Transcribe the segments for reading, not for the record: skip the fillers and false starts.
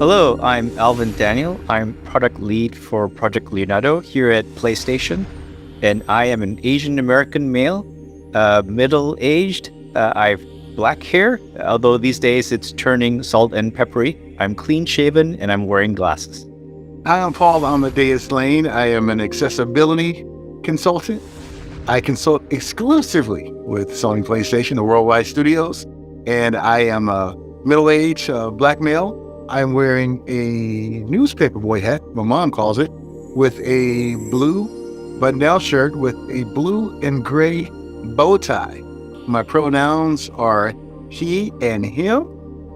Hello, I'm Alvin Daniel. I'm product lead for Project Leonardo here at PlayStation, and I am an Asian American male, middle-aged. I have black hair, although these days it's turning salt and peppery. I'm clean-shaven and I'm wearing glasses. Hi, I'm Paul Amadeus Lane. I am an accessibility consultant. I consult exclusively with Sony PlayStation, the worldwide studios, and I am a middle-aged black male. I'm wearing a newspaper boy hat, my mom calls it, with a blue button-down shirt with a blue and gray bow tie. My pronouns are he and him,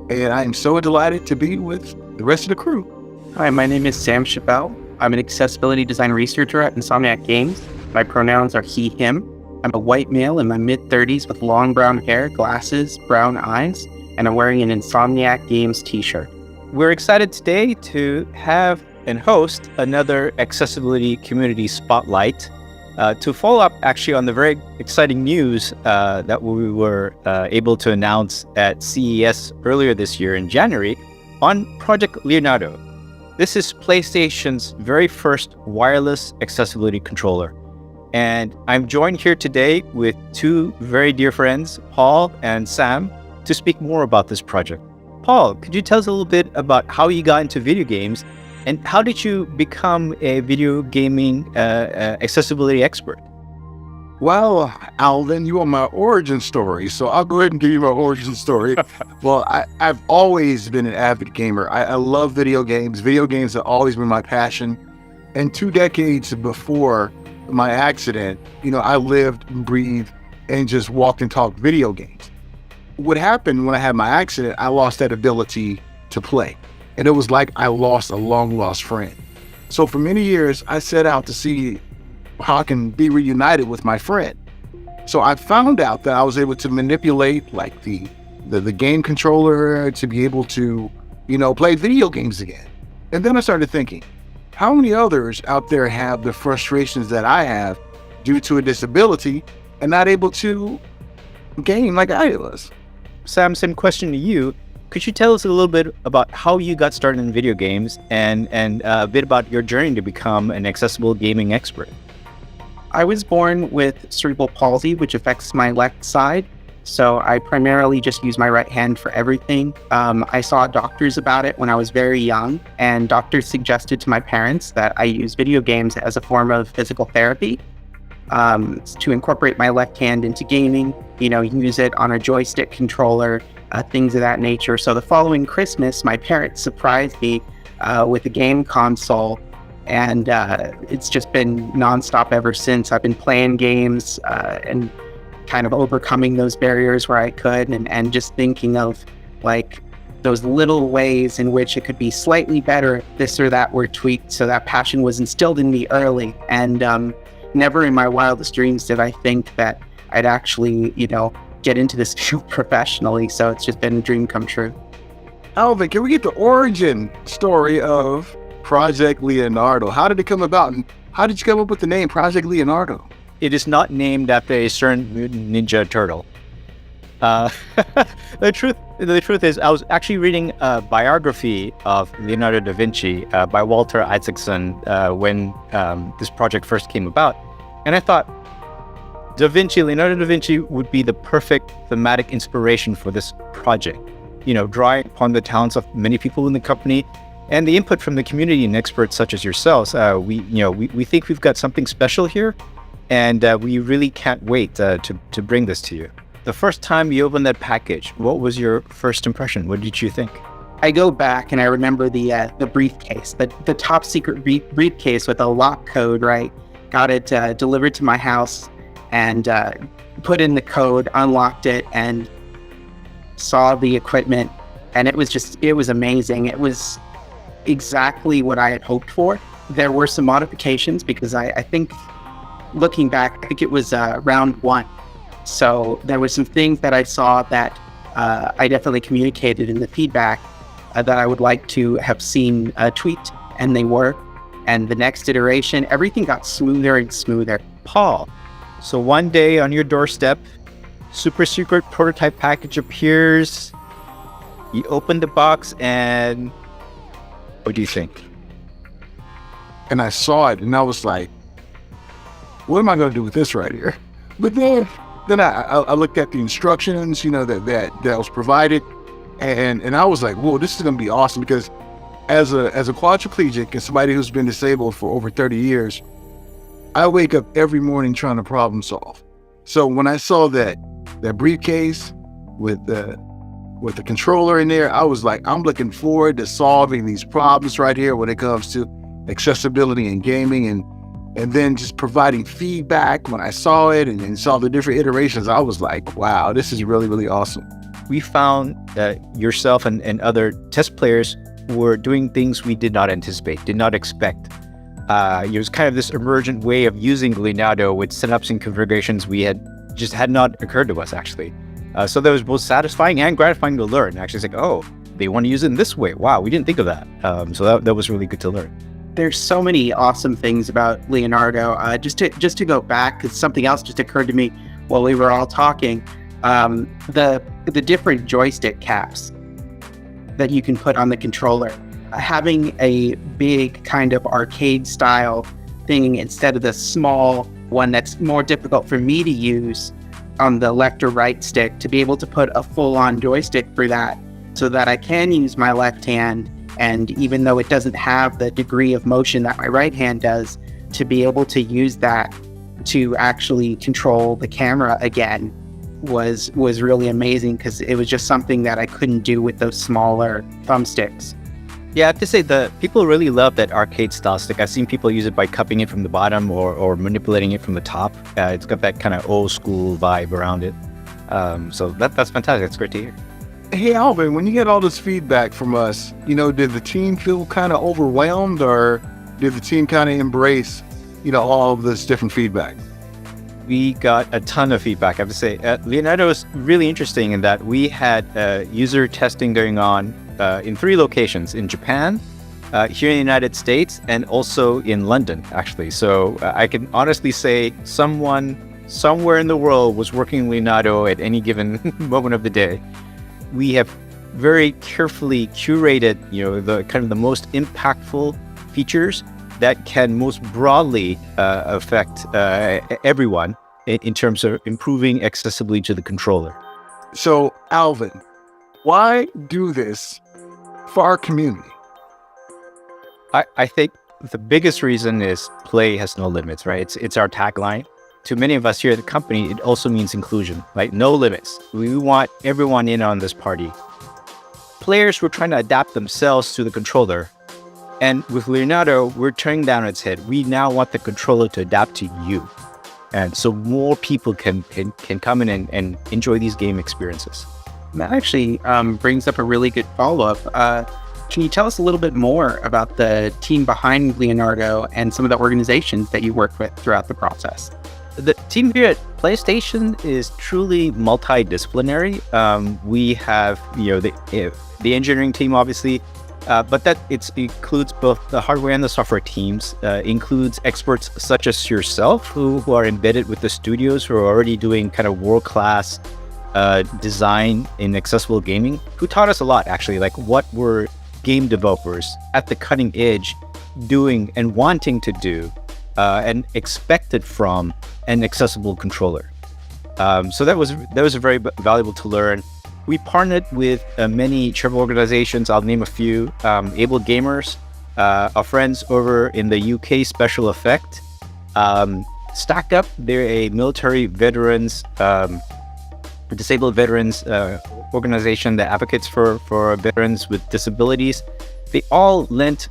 and I am so delighted to be with the rest of the crew. Hi, my name is Sam Schaffel. I'm an accessibility design researcher at Insomniac Games. My pronouns are he, him. I'm a white male in my mid-30s with long brown hair, glasses, brown eyes, and I'm wearing an Insomniac Games t-shirt. We're excited today to have and host another accessibility community spotlight to follow up actually on the very exciting news that we were able to announce at CES earlier this year in January on Project Leonardo. This is PlayStation's very first wireless accessibility controller. And I'm joined here today with two very dear friends, Paul and Sam, to speak more about this project. Paul, could you tell us a little bit about how you got into video games and how did you become a video gaming accessibility expert? Well, Alvin, you want my origin story, so I'll go ahead and give you my origin story. Well, I've always been an avid gamer. I love video games. Video games have always been my passion. And 2 decades before my accident, I lived and breathed and just walked and talked video games. What happened when I had my accident, I lost that ability to play. And it was like I lost a long lost friend. So for many years, I set out to see how I can be reunited with my friend. So I found out that I was able to manipulate like the game controller to be able to, play video games again. And then I started thinking, how many others out there have the frustrations that I have due to a disability and not able to game like I was? Sam, same question to you. Could you tell us a little bit about how you got started in video games and a bit about your journey to become an accessible gaming expert? I was born with cerebral palsy, which affects my left side. So I primarily just use my right hand for everything. I saw doctors about it when I was very young, and doctors suggested to my parents that I use video games as a form of physical therapy. To incorporate my left hand into gaming, use it on a joystick controller, things of that nature. So the following Christmas, my parents surprised me with a game console, and it's just been nonstop ever since. I've been playing games and kind of overcoming those barriers where I could, and just thinking of like those little ways in which it could be slightly better if this or that were tweaked. So that passion was instilled in me early, and never in my wildest dreams did I think that I'd actually, get into this field professionally. So it's just been a dream come true. Alvin, can we get the origin story of Project Leonardo? How did it come about? And how did you come up with the name Project Leonardo? It is not named after a certain mutant ninja turtle. The truth is, I was actually reading a biography of Leonardo da Vinci by Walter Isaacson when this project first came about. And I thought, Leonardo da Vinci would be the perfect thematic inspiration for this project. Drawing upon the talents of many people in the company and the input from the community and experts such as yourselves. We think we've got something special here, and we really can't wait to bring this to you. The first time you opened that package, what was your first impression? What did you think? I go back and I remember the briefcase, the top secret briefcase with a lock code, right? Got it delivered to my house and put in the code, unlocked it, and saw the equipment. And it was amazing. It was exactly what I had hoped for. There were some modifications because I think, looking back, I think it was round 1. So there were some things that I saw that I definitely communicated in the feedback that I would like to have seen tweaked, and they were. And the next iteration, everything got smoother and smoother. Paul, so one day on your doorstep, super secret prototype package appears. You open the box and What do you think? And I saw it and I was like, what am I going to do with this right here? But then I looked at the instructions, that was provided, and I was like, whoa, this is going to be awesome, because as a quadriplegic and somebody who's been disabled for over 30 years, I wake up every morning trying to problem solve. So when I saw that briefcase with the controller in there, I was like, I'm looking forward to solving these problems right here when it comes to accessibility in gaming, and then just providing feedback when I saw it and saw the different iterations. I was like, wow, this is really, really awesome. We found that yourself and other test players were doing things we did not anticipate, did not expect. It was kind of this emergent way of using Leonardo with setups and configurations we had not occurred to us, actually. So that was both satisfying and gratifying to learn. Actually, it's like, oh, they want to use it in this way. Wow, we didn't think of that. So that was really good to learn. There's so many awesome things about Leonardo. Just to go back, because something else just occurred to me while we were all talking. The different joystick caps that you can put on the controller. Having a big kind of arcade style thing instead of the small one that's more difficult for me to use on the left or right stick, to be able to put a full-on joystick for that so that I can use my left hand, and even though it doesn't have the degree of motion that my right hand does, to be able to use that to actually control the camera again was really amazing, because it was just something that I couldn't do with those smaller thumbsticks. Yeah, I have to say the people really love that arcade style stick. I've seen people use it by cupping it from the bottom or manipulating it from the top. It's got that kind of old school vibe around it. So that's fantastic. That's great to hear. Hey, Alvin, when you get all this feedback from us, did the team feel kind of overwhelmed, or did the team kind of embrace, all of this different feedback? We got a ton of feedback, I have to say. Leonardo is really interesting in that we had user testing going on in 3 locations: in Japan, here in the United States, and also in London, actually. So I can honestly say someone somewhere in the world was working Leonardo at any given moment of the day. We have very carefully curated, the kind of the most impactful features that can most broadly affect everyone in terms of improving accessibility to the controller. So, Alvin, why do this for our community? I think the biggest reason is play has no limits, right? It's our tagline. To many of us here at the company, it also means inclusion, right? No limits. We want everyone in on this party. Players were trying to adapt themselves to the controller. And with Leonardo, we're turning down its head. We now want the controller to adapt to you. And so more people can come in and enjoy these game experiences. That actually brings up a really good follow-up. Can you tell us a little bit more about the team behind Leonardo and some of the organizations that you worked with throughout the process? The team here at PlayStation is truly multidisciplinary. We have, the engineering team, obviously, but that it includes both the hardware and the software teams. Includes experts such as yourself, who are embedded with the studios, who are already doing kind of world-class design in accessible gaming, who taught us a lot, actually, like what were game developers at the cutting edge doing and wanting to do and expected from an accessible controller. So that was very valuable to learn. We partnered with many charitable organizations. I'll name a few: Able Gamers, our friends over in the UK, Special Effect, Stack Up. They're a military veterans, disabled veterans organization that advocates for veterans with disabilities. They all lent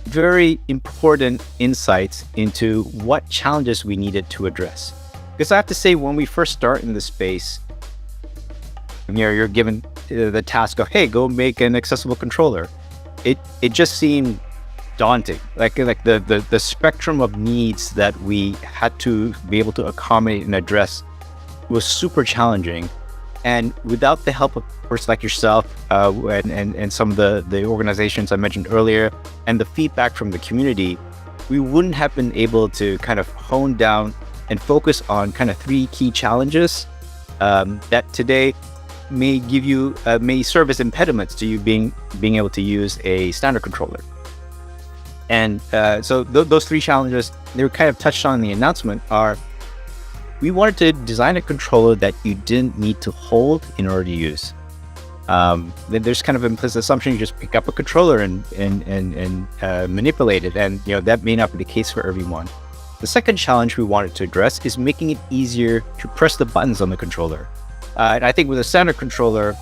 very important insights into what challenges we needed to address. Because I have to say, when we first start in the space, you're given the task of, hey, go make an accessible controller. It just seemed daunting. Like the spectrum of needs that we had to be able to accommodate and address was super challenging. And without the help of a person like yourself and some of the organizations I mentioned earlier, and the feedback from the community, we wouldn't have been able to kind of hone down and focus on kind of 3 key challenges that today may serve as impediments to you being able to use a standard controller. And so those three challenges, they were kind of touched on in the announcement, are we wanted to design a controller that you didn't need to hold in order to use. There's kind of implicit assumption you just pick up a controller and manipulate it, and that may not be the case for everyone. The second challenge we wanted to address is making it easier to press the buttons on the controller. And I think with a standard controller,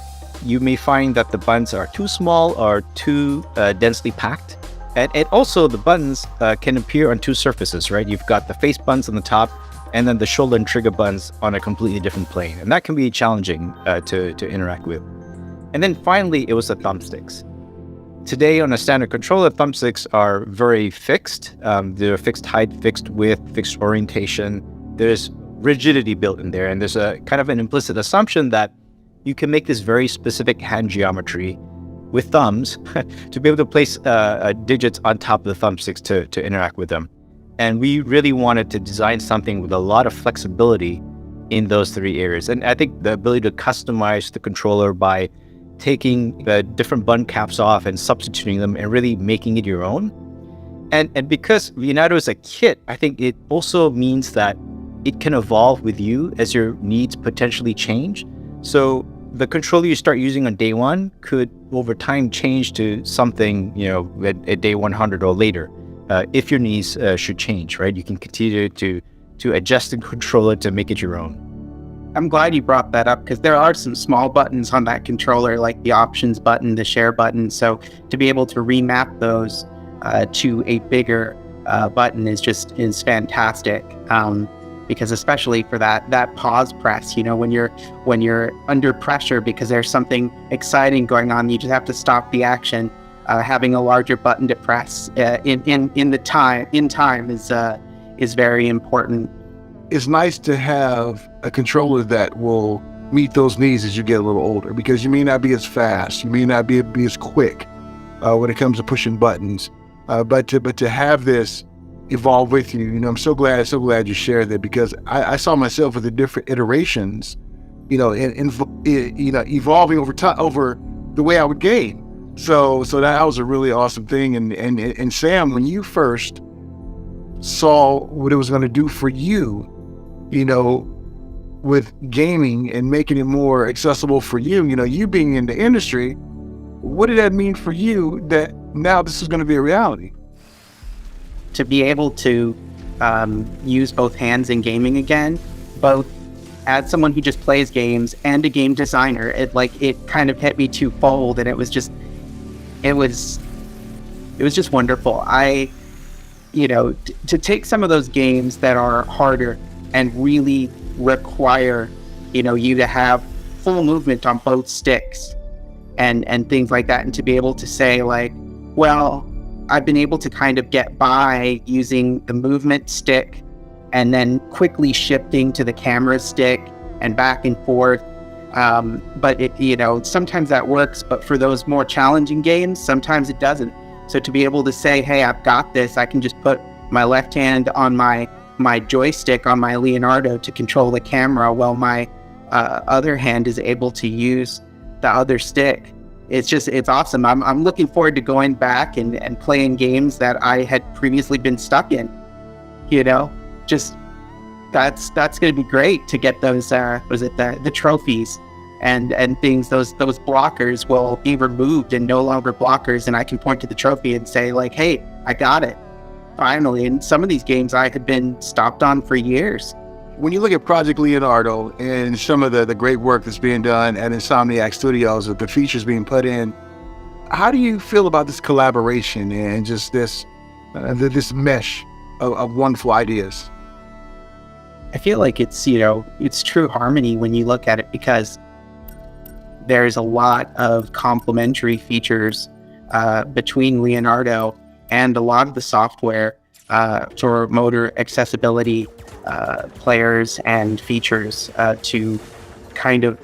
you may find that the buttons are too small or too densely packed. And also the buttons can appear on two surfaces, right? You've got the face buttons on the top and then the shoulder and trigger buttons on a completely different plane. And that can be challenging to interact with. And then finally, it was the thumbsticks. Today on a standard controller, thumbsticks are very fixed. They're fixed height, fixed width, fixed orientation. There's rigidity built in there. And there's a kind of an implicit assumption that you can make this very specific hand geometry with thumbs to be able to place digits on top of the thumbsticks to interact with them. And we really wanted to design something with a lot of flexibility in those three areas. And I think the ability to customize the controller by taking the different button caps off and substituting them and really making it your own. And because Leonardo is a kit, I think it also means that it can evolve with you as your needs potentially change. So the controller you start using on day one could over time change to something, at day 100 or later, if your needs should change, right? You can continue to adjust the controller to make it your own. I'm glad you brought that up because there are some small buttons on that controller, like the options button, the share button. So to be able to remap those to a bigger button is fantastic. Because especially for that pause press, when you're under pressure because there's something exciting going on, you just have to stop the action. Having a larger button to press in time is very important. It's nice to have a controller that will meet those needs as you get a little older, because you may not be as fast, you may not be as quick when it comes to pushing buttons, but to have this evolve with you. I'm so glad you shared that, because I saw myself with the different iterations, evolving over time, over the way I would game. So that was a really awesome thing. And Sam, when you first saw what it was going to do for you, with gaming and making it more accessible for you, you being in the industry, what did that mean for you that now this is going to be a reality? To be able to use both hands in gaming again, both as someone who just plays games and a game designer, it kind of hit me twofold, and it was just wonderful. To take some of those games that are harder and really require, you to have full movement on both sticks and things like that, and to be able to say well, I've been able to kind of get by using the movement stick and then quickly shifting to the camera stick and back and forth. But sometimes that works, but for those more challenging games, sometimes it doesn't. So to be able to say, hey, I've got this, I can just put my left hand on my joystick on my Leonardo to control the camera while my other hand is able to use the other stick. It's awesome. I'm looking forward to going back and playing games that I had previously been stuck in. Just that's going to be great to get those the trophies and things. Those blockers will be removed and no longer blockers, and I can point to the trophy and say hey, I got it finally. And some of these games I had been stopped on for years. When you look at Project Leonardo and some of the great work that's being done at Insomniac Studios with the features being put in, how do you feel about this collaboration and just this mesh of wonderful ideas? I feel like it's true harmony when you look at it, because there's a lot of complementary features between Leonardo and a lot of the software for motor accessibility players and features to kind of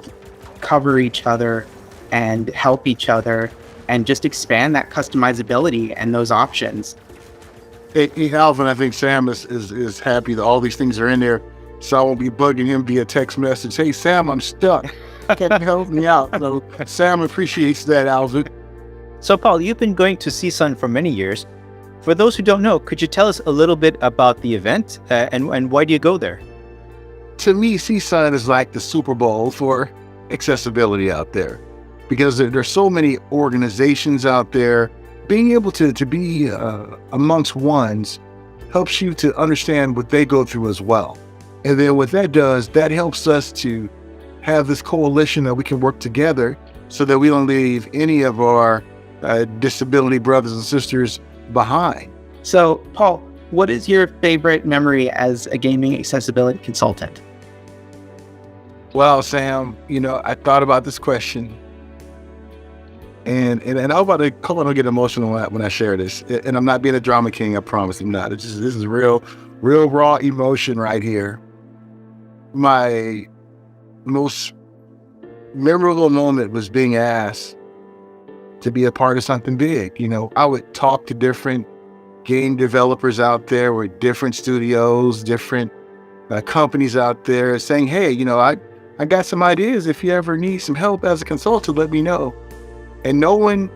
cover each other and help each other and just expand that customizability and those options. Hey, Alvin, I think Sam is happy that all these things are in there, so I won't be bugging him via text message. Hey, Sam, I'm stuck. Can you help me out? So Sam appreciates that, Alvin. So, Paul, you've been going to CSUN for many years. For those who don't know, could you tell us a little bit about the event and why do you go there? To me, CSUN is like the Super Bowl for accessibility out there, because there's so many organizations out there. Being able to be amongst ones helps you to understand what they go through as well. And then what that does, that helps us to have this coalition that we can work together so that we don't leave any of our disability brothers and sisters behind. So, Paul, what is your favorite memory as a gaming accessibility consultant? Well, Sam, I thought about this question, and I'm about to get emotional when I share this. And I'm not being a drama king, I promise I'm not. This is real raw emotion right here. My most memorable moment was being asked to be a part of something big. I would talk to different game developers out there with different studios, different companies out there saying, hey, I got some ideas. If you ever need some help as a consultant, let me know. And no one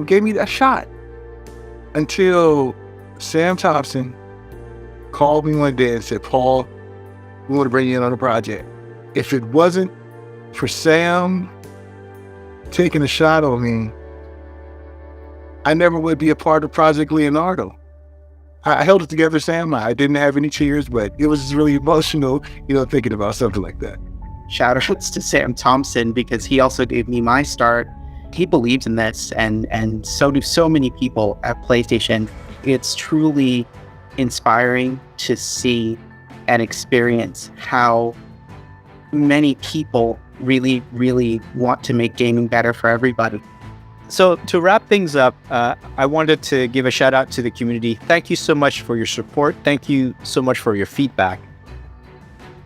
gave me that shot until Sam Thompson called me one day and said, Paul, we want to bring you in on a project. If it wasn't for Sam taking a shot on me, I never would be a part of Project Leonardo. I held it together, Sam. I didn't have any cheers, but it was really emotional, thinking about something like that. Shout outs to Sam Thompson, because he also gave me my start. He believes in this, and so do so many people at PlayStation. It's truly inspiring to see and experience how many people really, really want to make gaming better for everybody. So to wrap things up, I wanted to give a shout out to the community. Thank you so much for your support. Thank you so much for your feedback.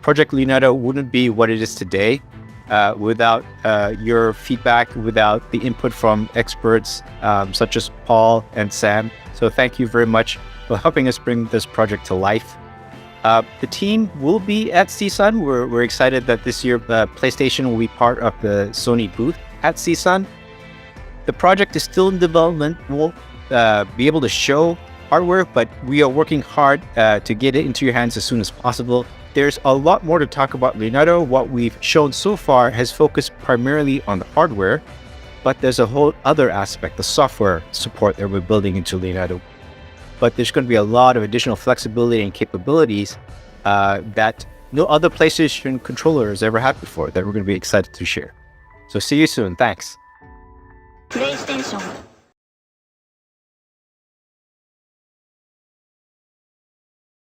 Project Leonardo wouldn't be what it is today without your feedback, without the input from experts such as Paul and Sam. So thank you very much for helping us bring this project to life. The team will be at CSUN. We're excited that this year PlayStation will be part of the Sony booth at CSUN. The project is still in development. We'll be able to show hardware, but we are working hard to get it into your hands as soon as possible. There's a lot more to talk about Leonardo. What we've shown so far has focused primarily on the hardware, but there's a whole other aspect, the software support that we're building into Leonardo. But there's going to be a lot of additional flexibility and capabilities that no other PlayStation controller has ever had before that we're going to be excited to share. So see you soon. Thanks. PlayStation